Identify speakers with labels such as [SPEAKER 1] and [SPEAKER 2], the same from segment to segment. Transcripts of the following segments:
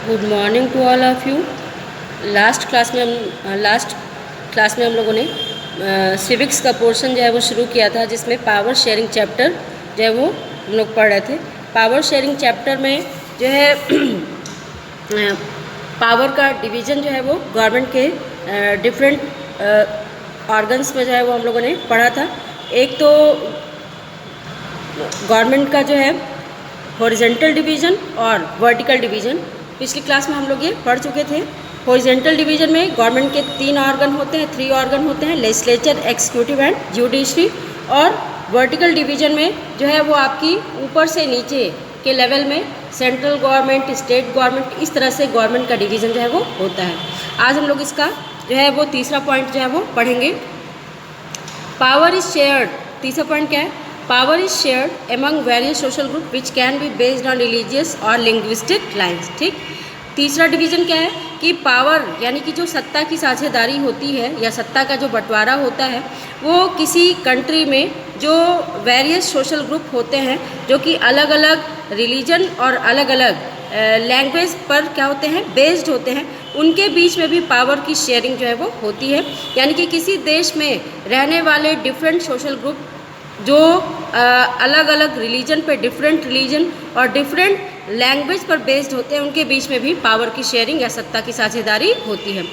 [SPEAKER 1] Good morning to all of you. Last class में हम लोगों ने सिविक्स का पोर्शन जो है वो शुरू किया था, जिसमें पावर शेयरिंग चैप्टर जो है वो हम लोग पढ़ रहे थे। पावर शेयरिंग चैप्टर में जो है पावर का डिवीज़न जो है वो गवर्नमेंट के डिफरेंट ऑर्गन्स में जो है वो हम लोगों ने पढ़ा था। एक तो गवर्नमेंट का जो है हॉरिजॉन्टल डिवीज़न और वर्टिकल डिवीज़न, पिछली क्लास में हम लोग ये पढ़ चुके थे। हॉरिजॉन्टल डिवीज़न में गवर्नमेंट के 3 ऑर्गन होते हैं, 3 ऑर्गन होते हैं, लेजिस्लेचर, एक्जीक्यूटिव एंड जुडिशरी। और वर्टिकल डिवीज़न में जो है वो आपकी ऊपर से नीचे के लेवल में सेंट्रल गवर्नमेंट, स्टेट गवर्नमेंट, इस तरह से गवर्नमेंट का डिवीज़न जो है वो होता है। आज हम लोग इसका जो है वो तीसरा पॉइंट जो है वो पढ़ेंगे। Power is shared. तीसरा पॉइंट क्या है? Power is shared among various social group which can be based on religious और लिंग्विस्टिक लाइन्स। ठीक, तीसरा डिवीज़न क्या है कि पावर यानी कि जो सत्ता की साझेदारी होती है या सत्ता का जो बंटवारा होता है, वो किसी कंट्री में जो वेरियस सोशल ग्रुप होते हैं, जो कि अलग अलग रिलीजन और अलग अलग लैंग्वेज पर क्या होते हैं, बेस्ड होते हैं, उनके बीच में भी पावर की शेयरिंग जो है वो होती है। यानी कि किसी देश में रहने वाले डिफरेंट सोशल ग्रुप जो अलग अलग रिलीजन पे, डिफरेंट रिलीजन और डिफरेंट लैंग्वेज पर बेस्ड होते हैं, उनके बीच में भी पावर की शेयरिंग या सत्ता की साझेदारी होती है।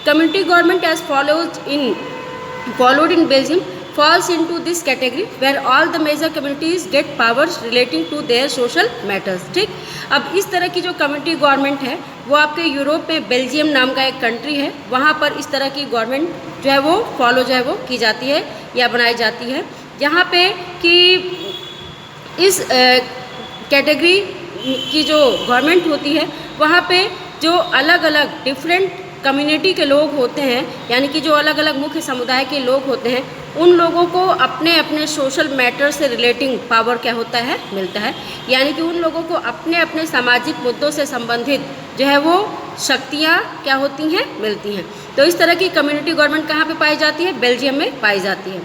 [SPEAKER 1] Community government as followed in Belgium falls into this category where all the major communities get powers relating to their social matters। ठीक, अब इस तरह की जो कम्युनिटी गवर्नमेंट है वो आपके यूरोप में बेल्जियम नाम का एक कंट्री है, वहाँ पर इस तरह की गवर्नमेंट जो है वो फॉलो जो है वो की जाती है या बनाई जाती है, जहाँ पे कि इस कैटेगरी की जो गवर्नमेंट होती है वहाँ पे जो अलग अलग डिफरेंट कम्युनिटी के लोग होते हैं, यानी कि जो अलग अलग मुख्य समुदाय के लोग होते हैं, उन लोगों को अपने अपने सोशल मैटर से रिलेटिंग पावर क्या होता है, मिलता है। यानी कि उन लोगों को अपने अपने सामाजिक मुद्दों से संबंधित जो है वो शक्तियाँ क्या होती हैं, मिलती हैं। तो इस तरह की कम्युनिटी गवर्नमेंट कहाँ पे पाई जाती है? बेल्जियम में पाई जाती है।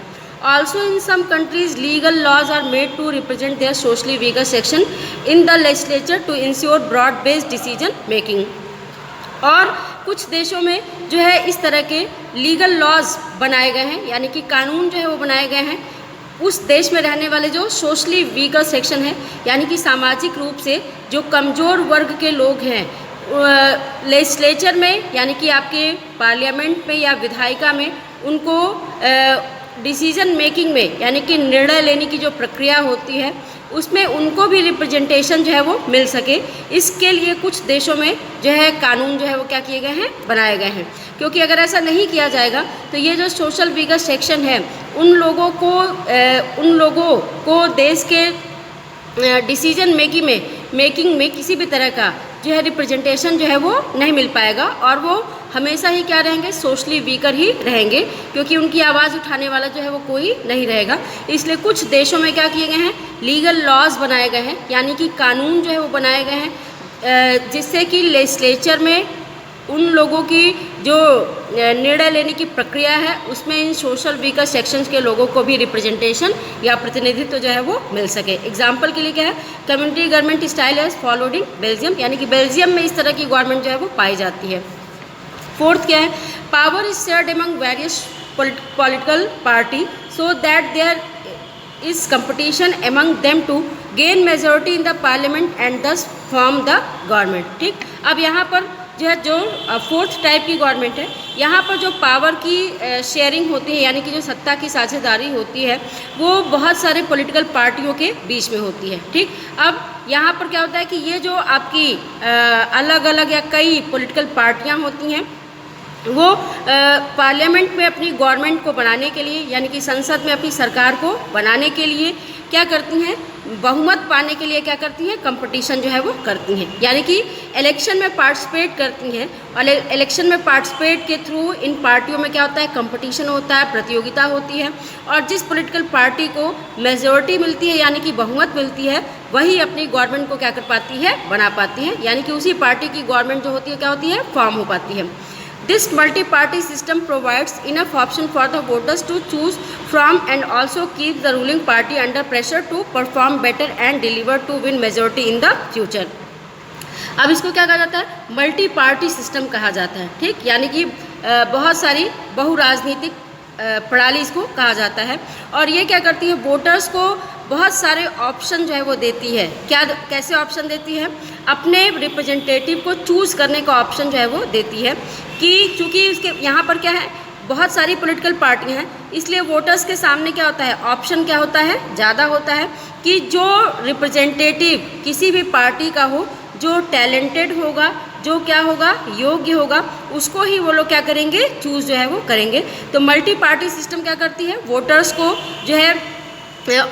[SPEAKER 1] Also in some countries legal laws are made to represent their socially weaker section in the legislature to ensure broad based decision making। और कुछ देशों में जो है इस तरह के लीगल लॉज बनाए गए हैं, यानी कि कानून जो है वो बनाए गए हैं उस देश में रहने वाले जो सोशली वीकर सेक्शन है, यानी कि सामाजिक रूप से जो कमज़ोर वर्ग के लोग हैं, लेजिस्लेचर में यानी कि आपके पार्लियामेंट में या विधायिका में उनको डिसीजन मेकिंग में यानी कि निर्णय लेने की जो प्रक्रिया होती है उसमें उनको भी रिप्रेजेंटेशन जो है वो मिल सके, इसके लिए कुछ देशों में जो है कानून जो है वो क्या किए गए हैं, बनाए गए हैं। क्योंकि अगर ऐसा नहीं किया जाएगा तो ये जो सोशल वीकर सेक्शन है उन लोगों को देश के डिसीजन मेकिंग में किसी भी तरह का जो है रिप्रेजेंटेशन जो है वो नहीं मिल पाएगा और वो हमेशा ही क्या रहेंगे, सोशली वीकर ही रहेंगे, क्योंकि उनकी आवाज़ उठाने वाला जो है वो कोई नहीं रहेगा। इसलिए कुछ देशों में क्या किए गए हैं, लीगल लॉज बनाए गए हैं, यानी कि कानून जो है वो बनाए गए हैं, जिससे कि लेजिस्लेचर में उन लोगों की जो निर्णय लेने की प्रक्रिया है उसमें इन सोशल वीकर सेक्शंस के लोगों को भी रिप्रेजेंटेशन या प्रतिनिधित्व जो है वो मिल सके। एग्जाम्पल के लिए क्या है, community government style as followed in Belgium, यानी कि बेल्जियम में इस तरह की गवर्नमेंट जो है वो पाई जाती है। फोर्थ क्या है, power is shared among various political party so that there is competition among them to gain majority in the parliament and thus form the government. ठीक, अब यहाँ पर जो है जो फोर्थ टाइप की गवर्नमेंट है, यहाँ पर जो पावर की शेयरिंग होती है यानी कि जो सत्ता की साझेदारी होती है वो बहुत सारे पॉलिटिकल पार्टियों के बीच में होती है। ठीक, अब यहाँ पर क्या होता है कि ये जो आपकी अलग अलग या कई पॉलिटिकल पार्टियाँ होती हैं वो पार्लियामेंट में अपनी गवर्नमेंट को बनाने के लिए यानी कि संसद में अपनी सरकार को बनाने के लिए क्या करती हैं, बहुमत पाने के लिए क्या करती हैं, कंपटीशन जो है वो करती हैं, यानी कि इलेक्शन में पार्टिसिपेट करती हैं। और इलेक्शन में पार्टिसिपेट के थ्रू इन पार्टियों में क्या होता है, कंपटीशन होता है, प्रतियोगिता होती है, और जिस पॉलिटिकल पार्टी को मेजॉरिटी मिलती है यानी कि बहुमत मिलती है वही अपनी गवर्नमेंट को क्या कर पाती है, बना पाती है, यानी कि उसी पार्टी की गवर्नमेंट जो होती है क्या होती है, फॉर्म हो पाती है। This multi-party system provides enough option for the voters to choose from and also keeps the ruling party under pressure to perform better and deliver to win majority in the future। अब इसको क्या कहा जाता है, multi party system कहा जाता है, ठीक, यानी कि बहुत सारी बहुराजनीतिक प्रणाली इसको कहा जाता है। और ये क्या करती है, वोटर्स को बहुत सारे ऑप्शन जो है वो देती है। क्या, कैसे ऑप्शन देती है, अपने रिप्रेजेंटेटिव को चूज़ करने का ऑप्शन जो है वो देती है कि चूँकि उसके यहाँ पर क्या है, बहुत सारी पॉलिटिकल पार्टियां हैं, इसलिए वोटर्स के सामने क्या होता है, ऑप्शन क्या होता है, ज़्यादा होता है कि जो रिप्रेजेंटेटिव किसी भी पार्टी का हो, जो टैलेंटेड होगा, जो क्या होगा, योग्य होगा, उसको ही वो लोग क्या करेंगे, चूज़ जो है वो करेंगे। तो मल्टी पार्टी सिस्टम क्या करती है, वोटर्स को जो है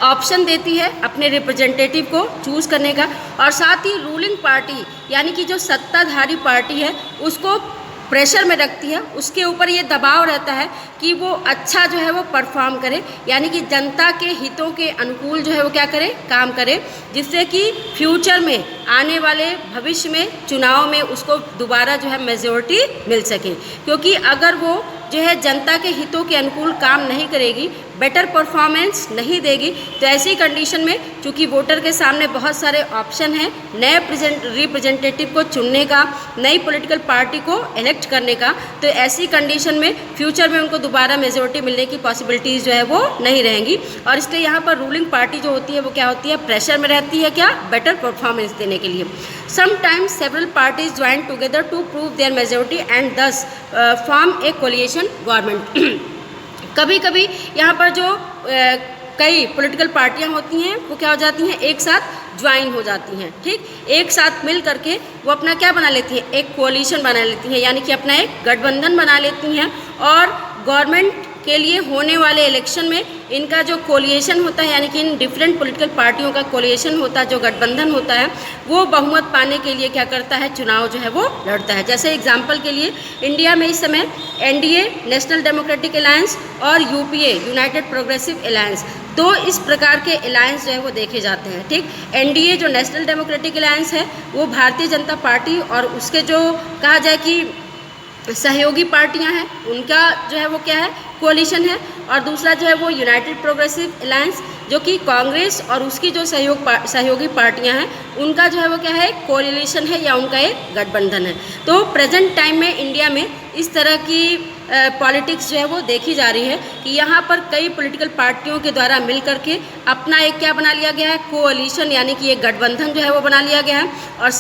[SPEAKER 1] ऑप्शन देती है अपने रिप्रेजेंटेटिव को चूज़ करने का, और साथ ही रूलिंग पार्टी यानी कि जो सत्ताधारी पार्टी है उसको प्रेशर में रखती है, उसके ऊपर ये दबाव रहता है कि वो अच्छा जो है वो परफॉर्म करे, यानी कि जनता के हितों के अनुकूल जो है वो क्या करे, काम करे, जिससे कि फ्यूचर में आने वाले भविष्य में चुनाव में उसको दोबारा जो है मेजॉरिटी मिल सके। क्योंकि अगर वो जो है जनता के हितों के अनुकूल काम नहीं करेगी, बेटर परफॉर्मेंस नहीं देगी, तो ऐसी कंडीशन में चूँकि वोटर के सामने बहुत सारे ऑप्शन हैं नए रिप्रेजेंटेटिव को चुनने का, नई पॉलिटिकल पार्टी को इलेक्ट करने का, तो ऐसी कंडीशन में फ्यूचर में उनको दोबारा मेजॉरिटी मिलने की पॉसिबिलिटीज़ जो है वो नहीं रहेंगी। और इसलिए यहाँ पर रूलिंग पार्टी जो होती है वो क्या होती है, प्रेशर में रहती है, क्या, बेटर परफॉर्मेंस देने के लिए। Sometimes several parties join together to prove their majority and thus form a coalition government. कभी कभी यहाँ पर जो कई पॉलिटिकल पार्टियाँ होती हैं वो क्या हो जाती हैं, एक साथ ज्वाइन हो जाती हैं, ठीक, एक साथ मिल करके वो अपना क्या बना लेती हैं, एक कोलिशन बना लेती हैं, यानी कि अपना एक गठबंधन बना लेती हैं। और गवर्नमेंट के लिए होने वाले इलेक्शन में इनका जो कोलिएशन होता है, यानी कि इन डिफरेंट पॉलिटिकल पार्टियों का कोलिएशन होता है, जो गठबंधन होता है, वो बहुमत पाने के लिए क्या करता है, चुनाव जो है वो लड़ता है। जैसे एग्जांपल के लिए इंडिया में इस समय एनडीए नेशनल डेमोक्रेटिक अलायंस और यूपीए यूनाइटेड प्रोग्रेसिव अलायंस, दो इस प्रकार के अलायंस जो है वो देखे जाते हैं, ठीक। एनडीए जो नेशनल डेमोक्रेटिक अलायंस है वो भारतीय जनता पार्टी और उसके जो कहा जाए कि सहयोगी पार्टियां हैं उनका जो है वो क्या है, कोलिशन है। और दूसरा जो है वो यूनाइटेड प्रोग्रेसिव अलायंस जो कि कांग्रेस और उसकी जो सहयोगी पार्टियां हैं उनका जो है वो क्या है, कोलिशन है या उनका एक गठबंधन है। तो प्रेजेंट टाइम में इंडिया में इस तरह की पॉलिटिक्स जो है वो देखी जा रही है कि यहाँ पर कई पॉलिटिकल पार्टियों के द्वारा मिल करके अपना एक क्या बना लिया गया है, कोलिशन, यानी कि एक गठबंधन जो है वो बना लिया गया है। और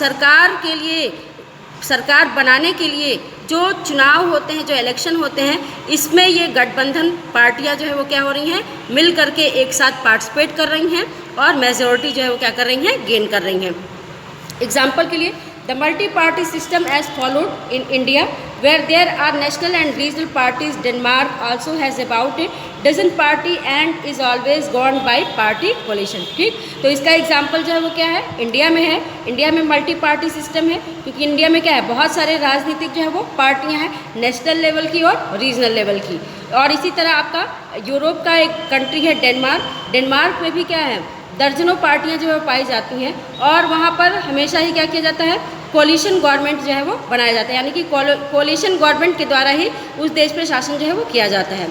[SPEAKER 1] सरकार बनाने के लिए जो चुनाव होते हैं, जो इलेक्शन होते हैं, इसमें ये गठबंधन पार्टियां जो है वो क्या हो रही हैं, मिल करके एक साथ पार्टिसिपेट कर रही हैं और मेजॉरिटी जो है वो क्या कर रही हैं, गेन कर रही हैं। एग्जाम्पल के लिए the multi party system as followed in India where there are national and regional parties. Denmark also has about a dozen party and is always governed by party coalition, ठीक। तो इसका example जो है वो क्या है, इंडिया में है। इंडिया में मल्टी पार्टी सिस्टम है क्योंकि इंडिया में क्या है, बहुत सारे राजनीतिक जो है वो पार्टियां हैं, नेशनल लेवल की और रीजनल लेवल की। और इसी तरह आपका यूरोप का एक कंट्री है डेनमार्क में भी क्या है, दर्जनों पार्टियां जो है पाई जाती हैं और वहाँ पर हमेशा ही क्या किया जाता है, कोलिशन गवर्नमेंट जो है वो बनाया जाता है, यानी कि कोलिशन गवर्नमेंट के द्वारा ही उस देश पर शासन जो है वो किया जाता है।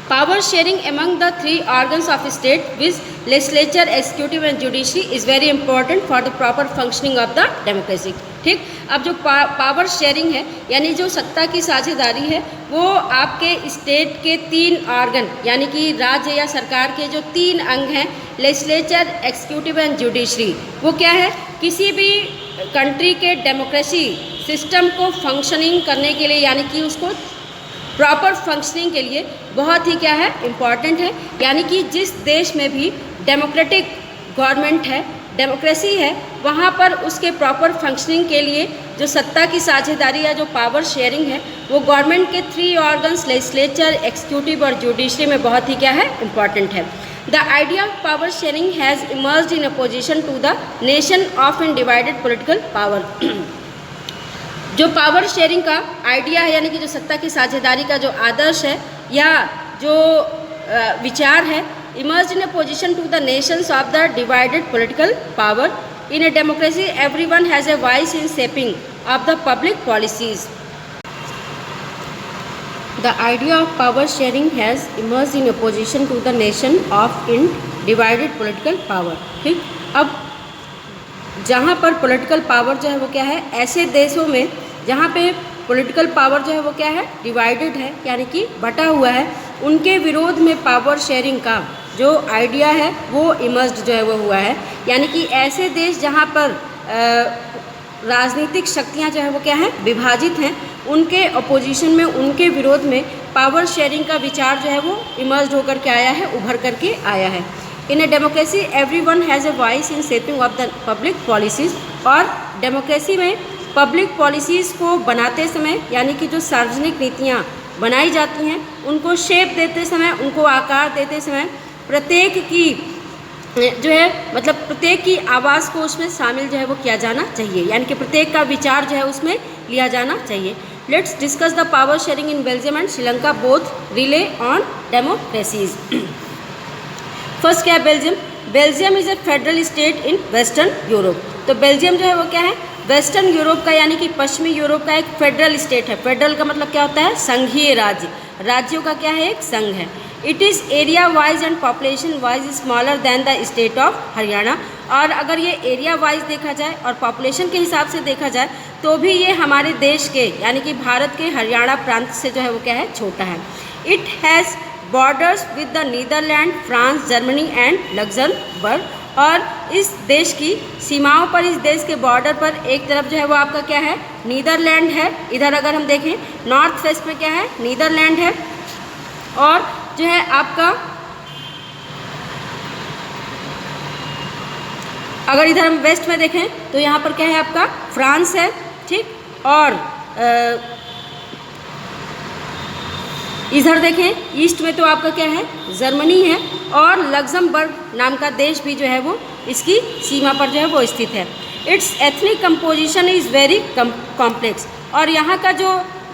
[SPEAKER 1] Power sharing among the three organs of state which legislature, executive and judiciary is very important for the proper functioning of the democracy, ठीक। अब जो पावर शेयरिंग है यानी जो सत्ता की साझेदारी है वो आपके स्टेट के तीन ऑर्गन यानी कि राज्य या सरकार के जो तीन अंग हैं, लेजिस्लेचर, एग्जीक्यूटिव एंड जुडिशरी, वो क्या है, किसी भी कंट्री के डेमोक्रेसी सिस्टम को फंक्शनिंग करने के लिए यानी कि उसको प्रॉपर फंक्शनिंग के लिए बहुत ही क्या है, इम्पॉर्टेंट है। यानी कि जिस देश में भी डेमोक्रेटिक गवर्नमेंट है, डेमोक्रेसी है, वहाँ पर उसके प्रॉपर फंक्शनिंग के लिए जो सत्ता की साझेदारी या जो पावर शेयरिंग है वो गवर्नमेंट के थ्री ऑर्गन्स लेजिस्लेचर, एग्जीक्यूटिव और जुडिशरी में बहुत ही क्या है, इम्पॉर्टेंट है। The idea of power sharing has emerged in opposition to the nation of undivided political power. जो पावर शेयरिंग का आइडिया है यानी कि जो सत्ता की साझेदारी का जो आदर्श है या जो विचार है, emerged in opposition to the nations of the divided political power. In a democracy, everyone has a voice in shaping of the public policies. The idea of power sharing has emerged in opposition to the nation of in divided political power, ठीक। अब जहाँ पर political power जो है वो क्या है, ऐसे देशों में जहाँ पे पॉलिटिकल पावर जो है वो क्या है, डिवाइडेड है, यानी कि बटा हुआ है, उनके विरोध में पावर शेयरिंग का जो आइडिया है वो इमर्ज्ड जो है वो हुआ है। यानी कि ऐसे देश जहाँ पर राजनीतिक शक्तियाँ जो है वो क्या है, विभाजित हैं, उनके अपोजिशन में, उनके विरोध में पावर शेयरिंग का विचार जो है वो इमर्ज होकर के आया है, उभर करके आया है। In a democracy everyone has a voice in shaping of the public policies. और डेमोक्रेसी में पब्लिक पॉलिसीज़ को बनाते समय, यानी कि जो सार्वजनिक नीतियाँ बनाई जाती हैं, उनको शेप देते समय, उनको आकार देते समय प्रत्येक की जो है, मतलब प्रत्येक की आवाज़ को उसमें शामिल जो है वो किया जाना चाहिए, यानी कि प्रत्येक का विचार जो है उसमें लिया जाना चाहिए। Let's discuss the power sharing in Belgium and Sri Lanka, both relay on democracies. First क्या है Belgium? Belgium is a federal state in western Europe. तो बेल्जियम जो है वो क्या है, वेस्टर्न यूरोप का, यानी कि पश्चिमी यूरोप का एक फेडरल स्टेट है। फेडरल का मतलब क्या होता है, संघीय राज्य, राज्यों का क्या है, एक संघ है। It is area wise and population wise smaller than the state of Haryana. और अगर ये एरिया वाइज देखा जाए और पॉपुलेशन के हिसाब से देखा जाए तो भी ये हमारे देश के, यानी कि भारत के हरियाणा प्रांत से जो है वो क्या है, छोटा है। It has borders with the Netherland, France, Germany and Luxembourg. और इस देश की सीमाओं पर, इस देश के बॉर्डर पर एक तरफ जो है वो आपका क्या है, नीदरलैंड है। इधर अगर हम देखें नॉर्थ वेस्ट में क्या है, नीदरलैंड है। और जो है आपका, अगर इधर हम वेस्ट में देखें तो यहाँ पर क्या है आपका, फ्रांस है, ठीक। और इधर देखें ईस्ट में तो आपका क्या है, जर्मनी है। और लग्जमबर्ग नाम का देश भी जो है वो इसकी सीमा पर जो है वो स्थित है। It's ethnic composition is very complex. और यहाँ का जो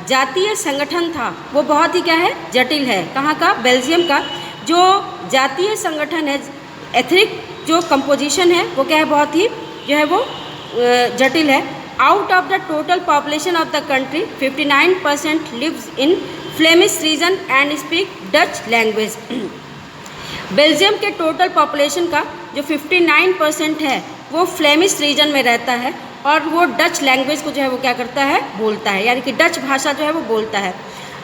[SPEAKER 1] जातीय संगठन था वो बहुत ही क्या है, जटिल है। कहाँ का, बेल्जियम का जो जातीय संगठन है, एथनिक जो कंपोजिशन है वो क्या है, बहुत ही जो है वो जटिल है। Out of the total population of the country 59% lives in Flemish region and speak Dutch language. Belgium के टोटल पॉपुलेशन का जो 59% है वो फ्लेमिश रीजन में रहता है और वो डच लैंग्वेज को जो है वो क्या करता है, बोलता है, यानी कि डच भाषा जो है वो बोलता है।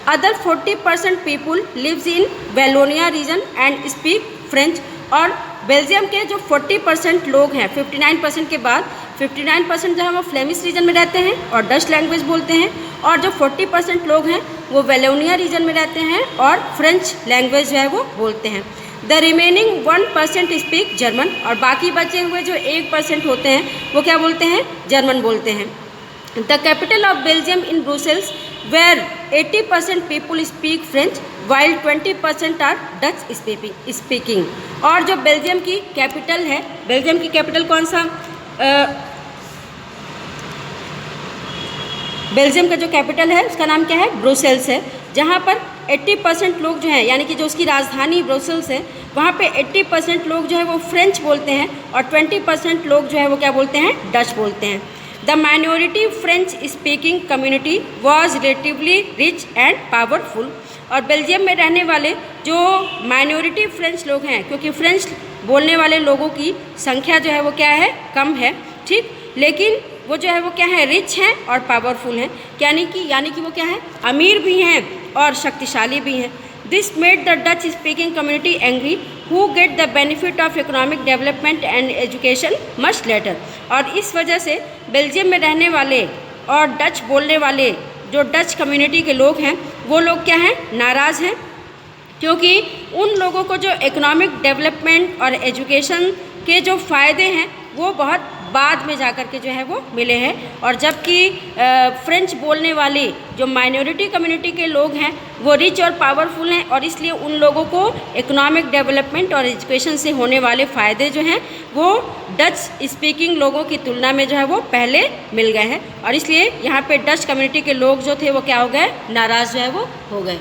[SPEAKER 1] Other 40% people lives in Wallonia region and speak French. और बेल्जियम के जो 40% लोग हैं, 59% के बाद 59% जो है वो फ्लेमिश रीजन में रहते हैं और डच लैंग्वेज बोलते हैं। और जो 40% लोग हैं वो वेलोनिया रीजन में रहते हैं और फ्रेंच लैंग्वेज जो है वो बोलते हैं। The remaining 1% speak German. और बाकी बचे हुए जो 1% होते हैं वो क्या बोलते हैं, जर्मन बोलते हैं। The capital of Belgium in Brussels where 80% people speak French while 20% are Dutch speaking. और जो बेल्जियम की कैपिटल है, बेल्जियम की कैपिटल कौन सा, बेल्जियम का जो कैपिटल है उसका नाम क्या है, ब्रुसेल्स है। जहाँ पर 80% लोग जो हैं, यानी कि जो उसकी राजधानी ब्रुसेल्स है, वहाँ पे 80% लोग जो है वो फ्रेंच बोलते हैं और 20% लोग जो है वो क्या बोलते हैं, डच बोलते हैं। The minority French speaking community was relatively rich and powerful. और बेल्जियम में रहने वाले जो माइनॉरिटी फ्रेंच लोग हैं, क्योंकि फ्रेंच बोलने वाले लोगों की संख्या जो है वो क्या है, कम है, ठीक, लेकिन वो जो है वो क्या है, रिच हैं और पावरफुल हैं, यानी कि वो क्या है, अमीर भी हैं और शक्तिशाली भी हैं। This made the Dutch speaking community angry who get the benefit of economic development and education much later. और इस वजह से बेल्जियम में रहने वाले और डच बोलने वाले जो डच कम्युनिटी के लोग हैं वो लोग क्या हैं, नाराज़ हैं, क्योंकि उन लोगों को जो इकोनॉमिक डेवलपमेंट और एजुकेशन के जो फ़ायदे हैं वो बहुत बाद में जाकर के जो है वो मिले हैं। और जबकि फ्रेंच बोलने वाले जो माइनॉरिटी कम्युनिटी के लोग हैं वो रिच और पावरफुल हैं और इसलिए उन लोगों को इकोनॉमिक डेवलपमेंट और एजुकेशन से होने वाले फ़ायदे जो हैं वो डच स्पीकिंग लोगों की तुलना में जो है वो पहले मिल गए हैं। और इसलिए यहाँ पे डच कम्युनिटी के लोग जो थे वो क्या हो गए, नाराज़ जो है वो हो गए।